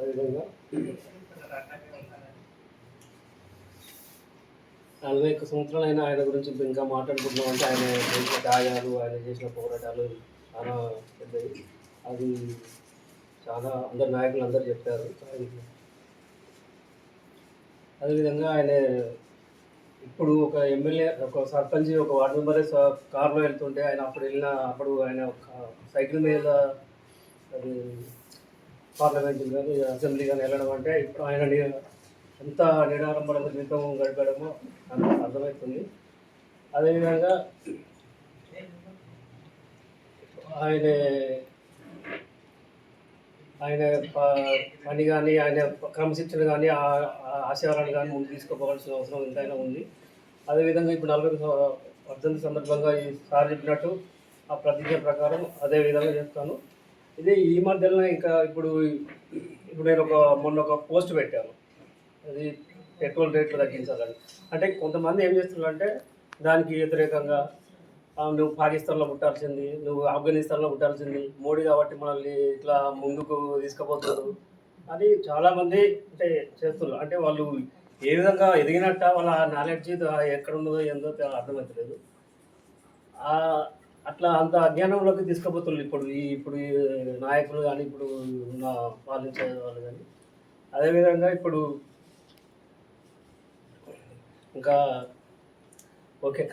అదేవిధంగా 41 సంవత్సరాలైన ఆయన గురించి ఇంకా మాట్లాడుకుంటున్నామంటే ఆయన చేసిన త్యాగాలు, ఆయన చేసిన పోరాటాలు చాలా పెద్దవి. అది చాలా అందరు నాయకులు అందరూ చెప్పారు. అదేవిధంగా ఆయన ఇప్పుడు ఒక ఎమ్మెల్యే, ఒక సర్పంచ్, ఒక వార్డు మెంబరే కారులో వెళ్తుంటే అప్పుడు ఆయన ఒక సైకిల్ మీద అది పార్లమెంట్ కానీ అసెంబ్లీ కానీ వెళ్ళడం అంటే ఇప్పుడు ఆయన ఎంత నిరాడంబరంగా జీవితం గడపడమో అర్థమవుతుంది. అదేవిధంగా ఆయన ఆయన పని కానీ, ఆయన క్రమశిక్షణ కానీ, ఆశయాలను కానీ ముందు తీసుకుపోవాల్సిన అవసరం ఎంతైనా ఉంది. అదేవిధంగా ఇప్పుడు 40 వర్ధంతి సందర్భంగా ఈ సార్ చెప్పినట్టు ఆ ప్రతిజ్ఞ ప్రకారం అదే విధంగా చేస్తాను. ఇదే ఈ మధ్యలో ఇంకా ఇప్పుడు నేను మొన్న ఒక పోస్ట్ పెట్టాను. అది పెట్రోల్ రేట్లు తగ్గించాలని. అంటే కొంతమంది ఏం చేస్తున్నారంటే దానికి వ్యతిరేకంగా నువ్వు పాకిస్తాన్లో పుట్టాల్సింది, నువ్వు ఆఫ్ఘనిస్తాన్లో పుట్టాల్సింది, మోడీ కాబట్టి మనల్ని ఇట్లా ముందుకు తీసుకుపోతున్నారు అని చాలామంది అంటే చేస్తున్నారు. అంటే వాళ్ళు ఏ విధంగా ఎదిగినట్ట వాళ్ళ నాలెడ్జ్ ఎక్కడ ఉన్నదో ఏందో అర్థమవుతలేదు. అట్లా అంత అజ్ఞానంలోకి తీసుకుపోతున్నారు ఇప్పుడు ఈ నాయకులు కానీ, ఇప్పుడు ఉన్న పాలించే వాళ్ళు కానీ. అదేవిధంగా ఇప్పుడు ఇంకా ఓకే.